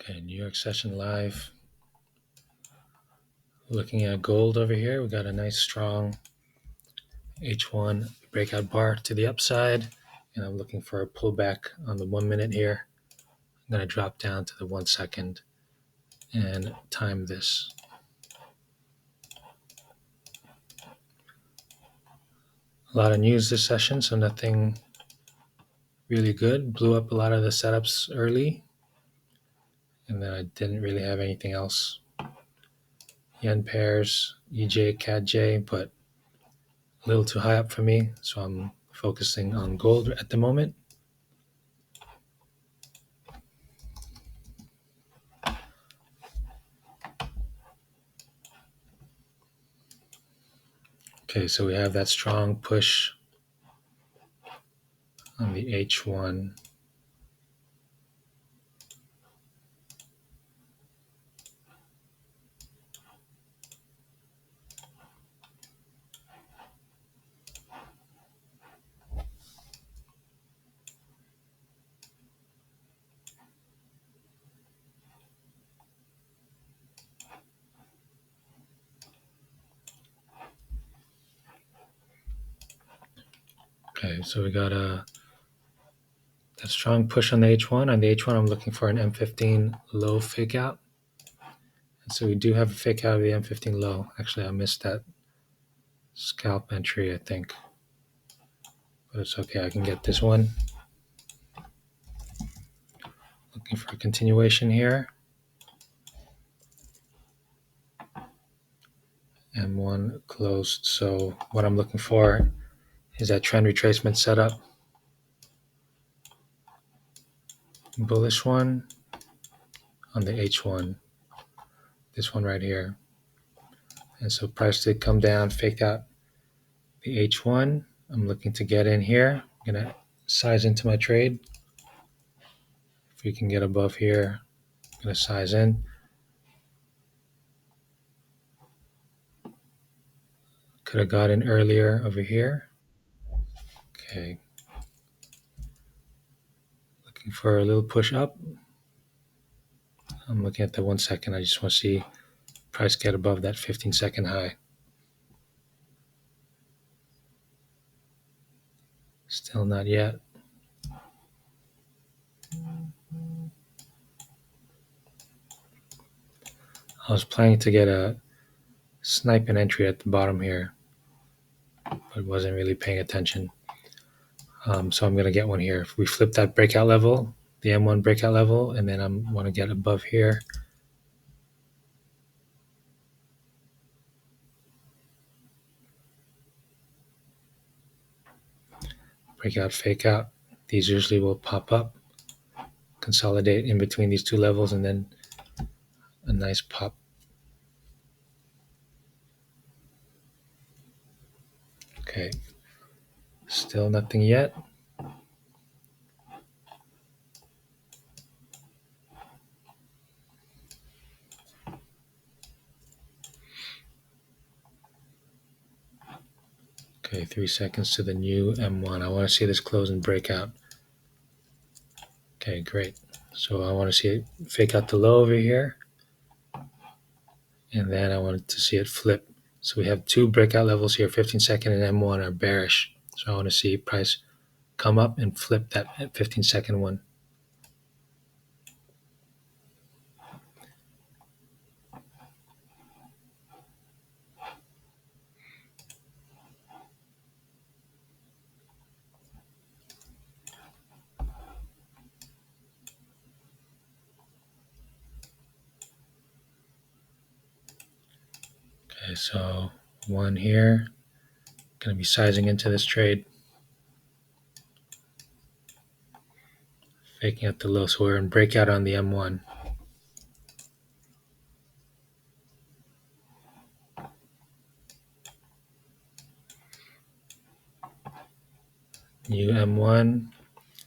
Okay, New York session live. Looking at gold over here, we got a nice strong H1 breakout bar to the upside, and I'm looking for a pullback on the 1 minute here. I'm going to drop down to the 1 second and time this. A lot of news this session, so nothing really good. Blew up a lot of the setups early, and then I didn't really have anything else. Yen pairs, EJ, CAD-J, but a little too high up for me, so I'm focusing on gold at the moment. Okay, so we have that strong push on the H1. Okay, so we got a strong push on the H1. On the H1, I'm looking for an M15 low fake out. And so we do have a fake out of the M15 low. Actually, I missed that scalp entry, I think. But it's okay, I can get this one. Looking for a continuation here. M1 closed. So what I'm looking for is that trend retracement setup. Bullish one on the H1. This one right here. And so price did come down, faked out the H1. I'm looking to get in here. I'm going to size into my trade. If we can get above here, I'm going to size in. Could have got in earlier over here. Okay. Looking for a little push up. I'm looking at the 1 second. I just want to see price get above that 15-second high. Still not yet. I was planning to get a sniping entry at the bottom here, but wasn't really paying attention. So I'm going to get one here. If we flip that breakout level, the M1 breakout level, and then I want to get above here. Breakout, fake out. These usually will pop up, consolidate in between these two levels, and then a nice pop. Okay, still nothing yet. Okay, 3 seconds to the new M1. I want to see this close and break out. Okay, great. So I want to see it fake out the low over here. And then I wanted to see it flip. So we have two breakout levels here, 15-second and M1 are bearish. So I want to see price come up and flip that 15-second one. Okay, so one here. Going to be sizing into this trade. Faking out the low, so we're in breakout on the M1. New M1,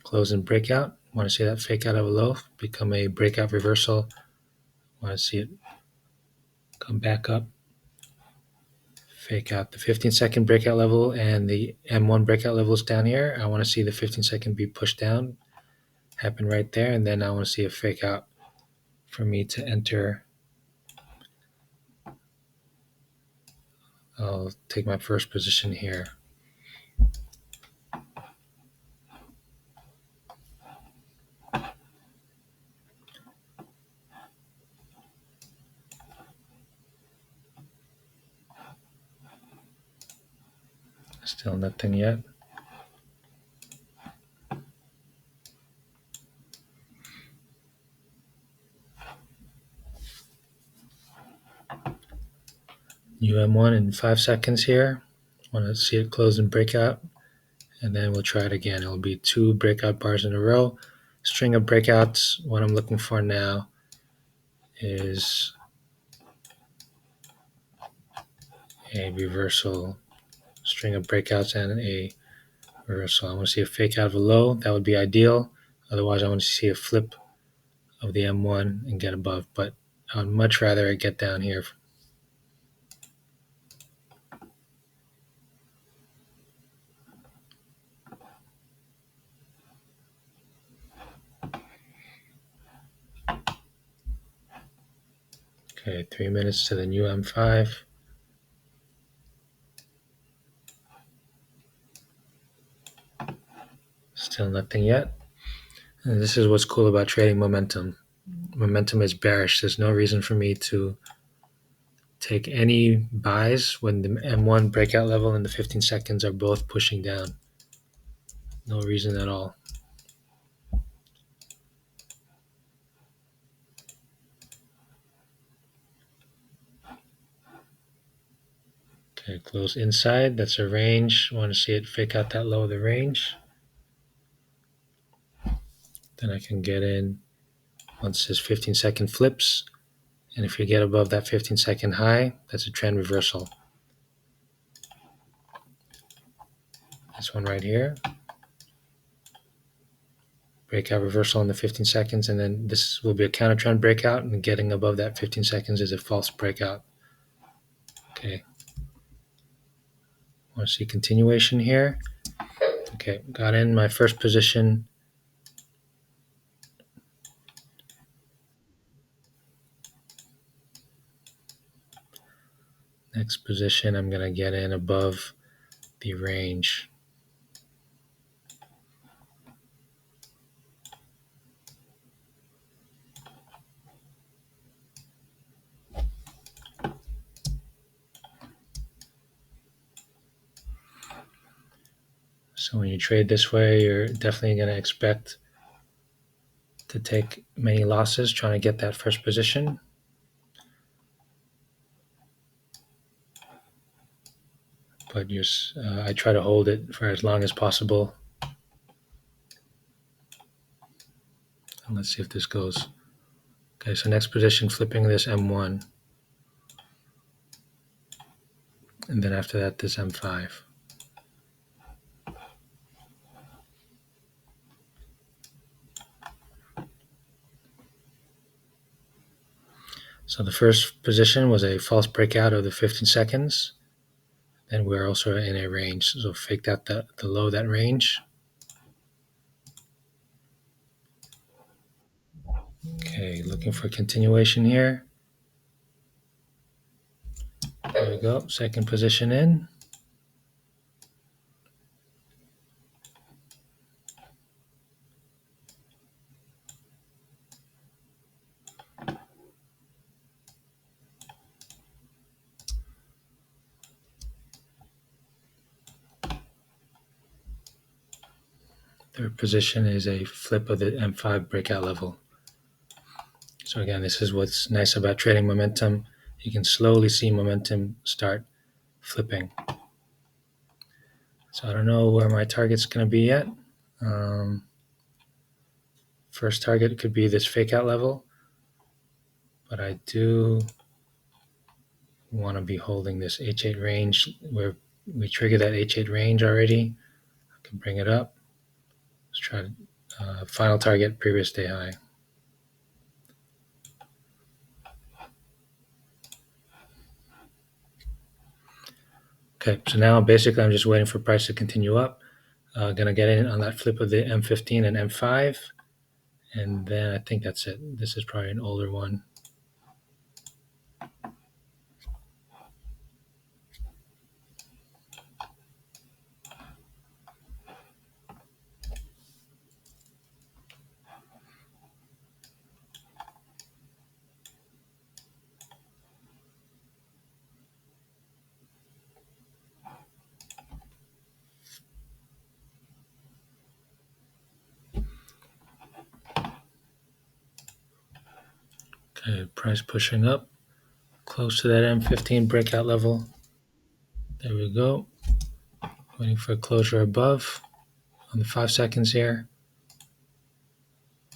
close and breakout. Want to see that fake out of a low, become a breakout reversal. Want to see it come back up. Fake out the 15-second breakout level and the M1 breakout levels down here. I want to see the 15-second be pushed down, happen right there, and then I want to see a fake out for me to enter. I'll take my first position here. Still nothing yet. UM1 in 5 seconds here. Want to see it close and break out, and then we'll try it again. It'll be 2 breakout bars in a row. String of breakouts. What I'm looking for now is a reversal, string of breakouts and a reversal. I want to see a fake out of a low. That would be ideal. Otherwise, I want to see a flip of the M1 and get above, but I would much rather it get down here. Okay, 3 minutes to the new M5. Still nothing yet. And this is what's cool about trading momentum. Momentum is bearish. There's no reason for me to take any buys when the M1 breakout level and the 15 seconds are both pushing down. No reason at all. Okay, close inside. That's a range. I want to see it fake out that low of the range. Then I can get in once this 15-second flips. And if you get above that 15-second high, that's a trend reversal. This one right here. Breakout reversal in the 15 seconds, and then this will be a counter trend breakout, and getting above that 15 seconds is a false breakout. Okay. Want to see continuation here. Okay, got in my first position. Next position, I'm going to get in above the range. So when you trade this way, you're definitely going to expect to take many losses trying to get that first position. But I try to hold it for as long as possible. And let's see if this goes. Okay, so next position, flipping this M1. And then after that, this M5. So the first position was a false breakout of the 15 seconds. Then we're also in a range. So faked out the low of that range. Okay, looking for continuation here. There we go, second position in. Third position is a flip of the M5 breakout level. So again, this is what's nice about trading momentum. You can slowly see momentum start flipping. So I don't know where my target's going to be yet. First target could be this fake out level, but I do want to be holding this H8 range where we triggered that H8 range already. I can bring it up. Let's try final target, previous day high. Okay, so now basically I'm just waiting for price to continue up. Gonna get in on that flip of the M15 and M5, And then I think that's it. This is probably an older one. Okay, price pushing up close to that M15 breakout level. There we go. Waiting for a closure above on the 5 seconds here.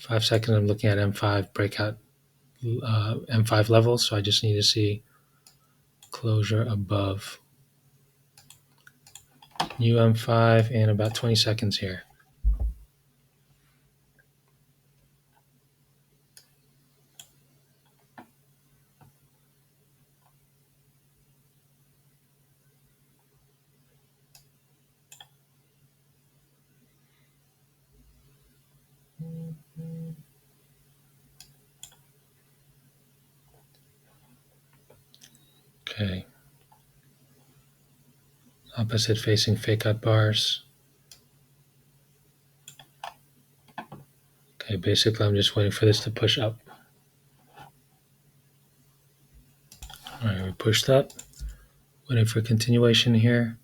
5 seconds, I'm looking at M5 breakout, M5 levels, so I just need to see closure above new M5 in about 20 seconds here. Okay. Opposite facing fake out bars. Okay, basically I'm just waiting for this to push up. All right, we pushed up. Waiting for continuation here.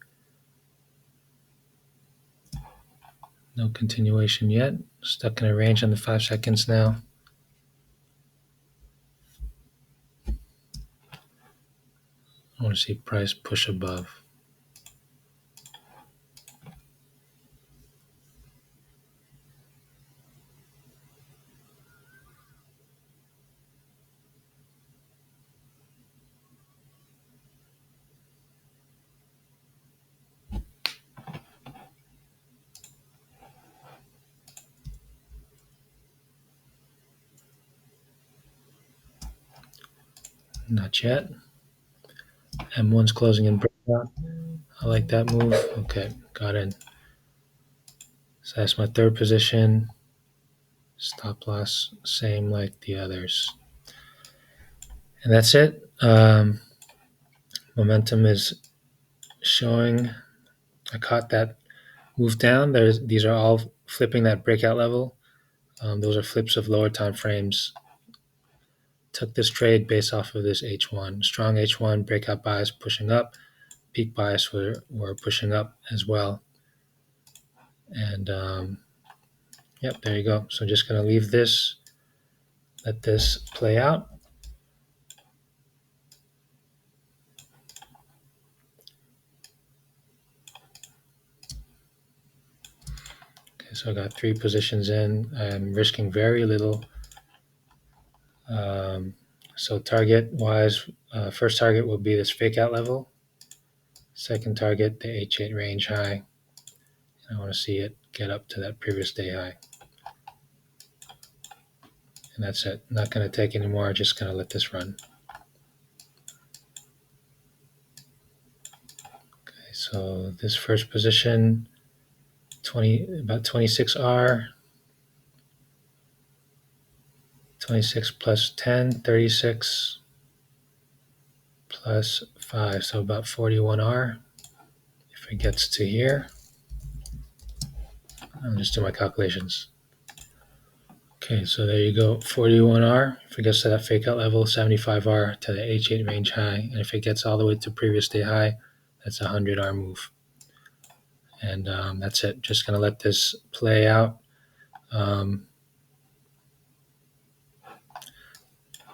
No continuation yet. Stuck in a range on the 5 seconds now. I want to see price push above. Not yet. M1's closing in breakout. I like that move. Okay, got in. So that's my third position. Stop loss, same like the others. And that's it. Momentum is showing. I caught that move down. These are all flipping that breakout level. Those are flips of lower time frames. Took this trade based off of this H1. Strong H1, breakout bias pushing up. Peak bias were pushing up as well. And yep, there you go. So just going to leave this, let this play out. Okay, so I got 3 positions in. I'm risking very little. So target wise, first target will be this fake out level. Second target, the H8 range high. I want to see it get up to that previous day high. And that's it. Not going to take any more. Just going to let this run. Okay, so this first position, about 26R, 26 plus 10, 36 plus 5, so about 41R. If it gets to here, I'll just do my calculations. Okay, so there you go, 41R. If it gets to that fake out level, 75R to the H8 range high. And if it gets all the way to previous day high, that's a 100R move. And that's it. Just going to let this play out.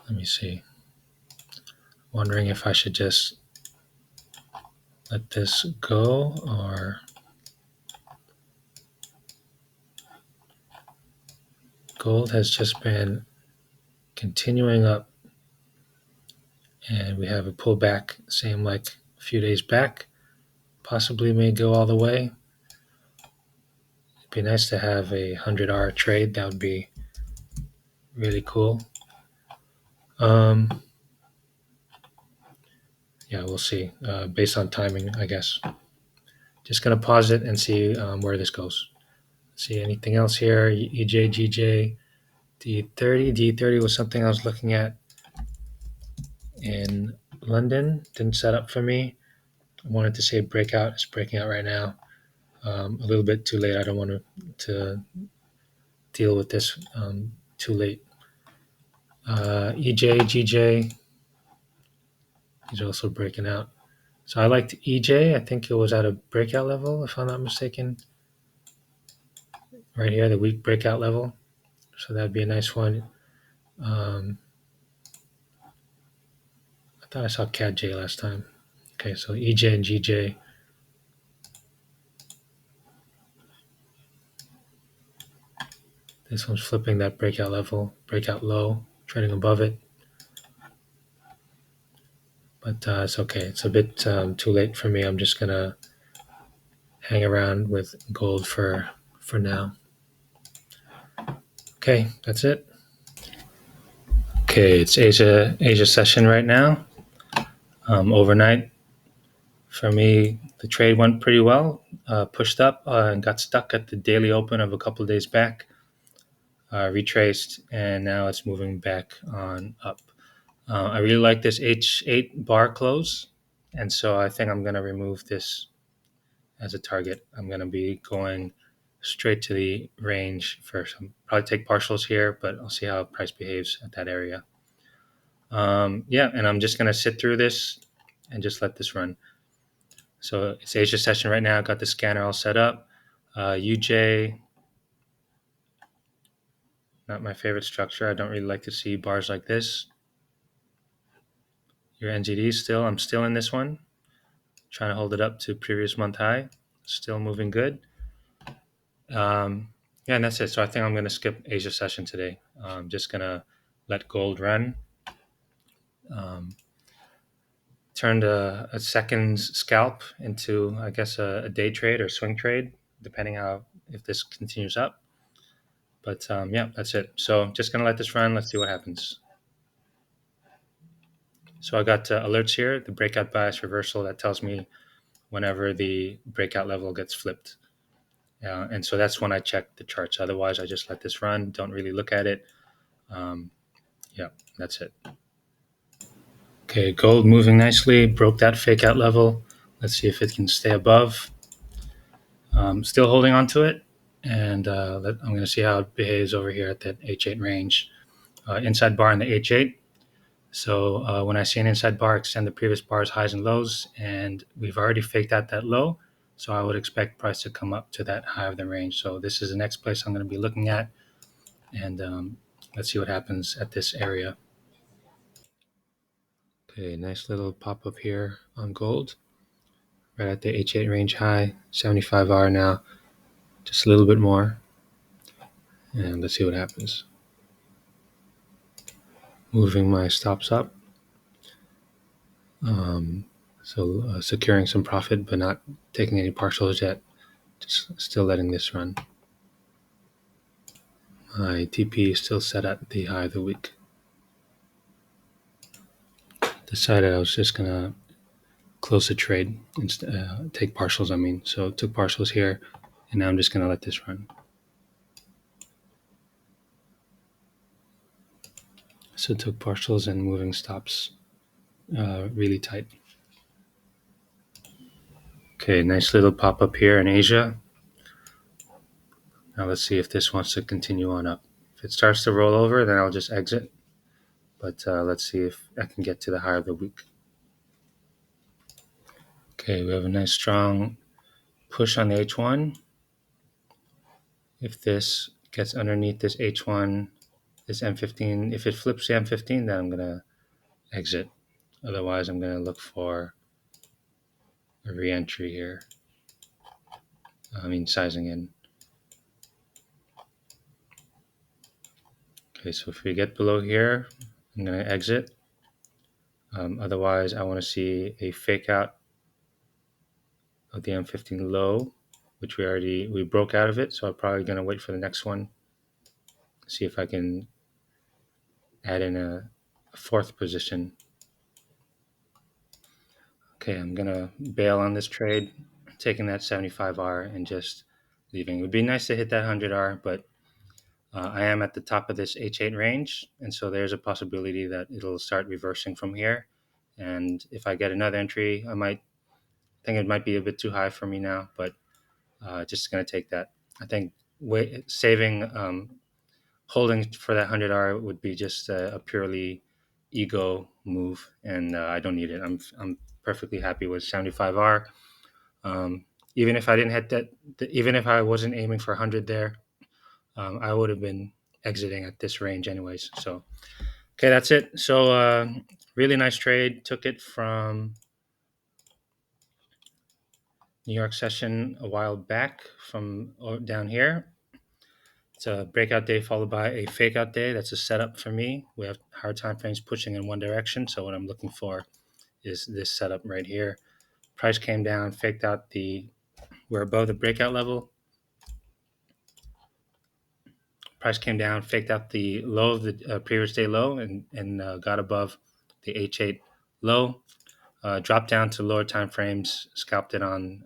Let me see. Wondering if I should just let this go or gold has just been continuing up and we have a pullback, same like a few days back. Possibly may go all the way. It'd be nice to have a 100R trade. That would be really cool. Yeah, we'll see. Based on timing, I guess. Just gonna pause it and see where this goes. See anything else here? EJ, GJ, D30 was something I was looking at in London. Didn't set up for me. I wanted to say breakout. It's breaking out right now. A little bit too late. I don't want to deal with this too late. EJ, GJ is also breaking out. So I liked EJ. I think it was at a breakout level, if I'm not mistaken. Right here, the week breakout level. So that'd be a nice one. I thought I saw Cat J last time. Okay, so EJ and GJ. This one's flipping that breakout level, breakout low, trading above it. But it's okay. It's a bit too late for me. I'm just gonna hang around with gold for now. Okay, that's it. Okay, it's Asia session right now. Overnight, for me, the trade went pretty well. Pushed up and got stuck at the daily open of a couple of days back. Retraced, and now it's moving back on up. I really like this H8 bar close, and so I think I'm going to remove this as a target. I'm going to be going straight to the range first. I'll probably take partials here, but I'll see how price behaves at that area. Yeah, and I'm just going to sit through this and just let this run. So it's Asia session right now. I've got the scanner all set up. UJ, not my favorite structure. I don't really like to see bars like this. Your NZD still, I'm still in this one. Trying to hold it up to previous month high. Still moving good. Yeah, and that's it. So I think I'm going to skip Asia session today. I'm just going to let gold run. Turned a second scalp into, I guess, a day trade or swing trade, depending how if this continues up. But yeah, that's it. So just going to let this run. Let's see what happens. So I got alerts here, the breakout bias reversal that tells me whenever the breakout level gets flipped. And so that's when I check the charts. Otherwise, I just let this run. Don't really look at it. Yeah, that's it. Okay, gold moving nicely. Broke that fake out level. Let's see if it can stay above. Still holding on to it. And I'm going to see how it behaves over here at that H8 range. Inside bar in the H8. So when I see an inside bar, extend the previous bar's highs and lows. And we've already faked out that low. So I would expect price to come up to that high of the range. So this is the next place I'm going to be looking at. And let's see what happens at this area. Okay, nice little pop up here on gold. Right at the H8 range high, 75R now. Just a little bit more. And let's see what happens. Moving my stops up. So securing some profit, but not taking any partials yet. Just still letting this run. My TP is still set at the high of the week. Decided I was just gonna close the trade and take partials. So took partials here, and now I'm just gonna let this run. So took partials and moving stops really tight. Okay, nice little pop up here in Asia. Now let's see if this wants to continue on up. If it starts to roll over, then I'll just exit. But let's see if I can get to the high of the week. Okay, we have a nice strong push on the H1. If this gets underneath this H1, this M15, if it flips the M15, then I'm going to exit. Otherwise, I'm going to look for a re-entry here. Sizing in. Okay, so if we get below here, I'm going to exit. Otherwise, I want to see a fake out of the M15 low, which we broke out of it. So I'm probably going to wait for the next one. See if I can add in a fourth position. Okay, I'm going to bail on this trade, taking that 75R and just leaving. It would be nice to hit that 100R, but I am at the top of this H8 range, and so there's a possibility that it'll start reversing from here. And if I get another entry, I might think it might be a bit too high for me now, but just going to take that. I think saving holding for that 100R would be just a purely ego move, and I don't need it. I'm perfectly happy with 75R. Um, even if I didn't hit that, even if I wasn't aiming for 100 there, I would have been exiting at this range anyways. So okay, that's it. So really nice trade. Took it from New York session a while back from down here. It's a breakout day followed by a fake out day. That's a setup for me. We have hard time frames pushing in one direction. So what I'm looking for is this setup right here. Price came down, faked out we're above the breakout level. Price came down, faked out the low of the previous day low and got above the H8 low. Dropped down to lower time frames, scalped it on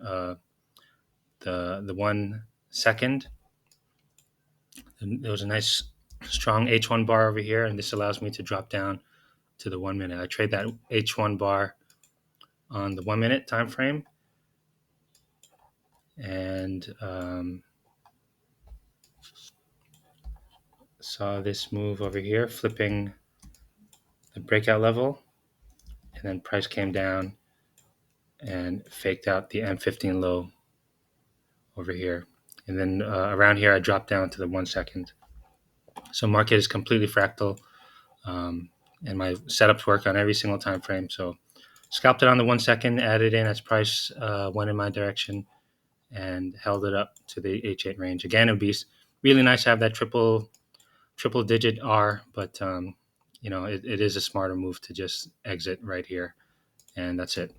the 1 second. And there was a nice strong H1 bar over here, and this allows me to drop down to the 1 minute. I trade that H1 bar on the 1 minute time frame, and saw this move over here, flipping the breakout level, and then price came down and faked out the M15 low over here. And then around here, I dropped down to the 1 second. So market is completely fractal, and my setups work on every single time frame. So scalped it on the 1 second, added in as price went in my direction, and held it up to the H8 range. Again, it would be really nice to have that triple digit R, but it is a smarter move to just exit right here, and that's it.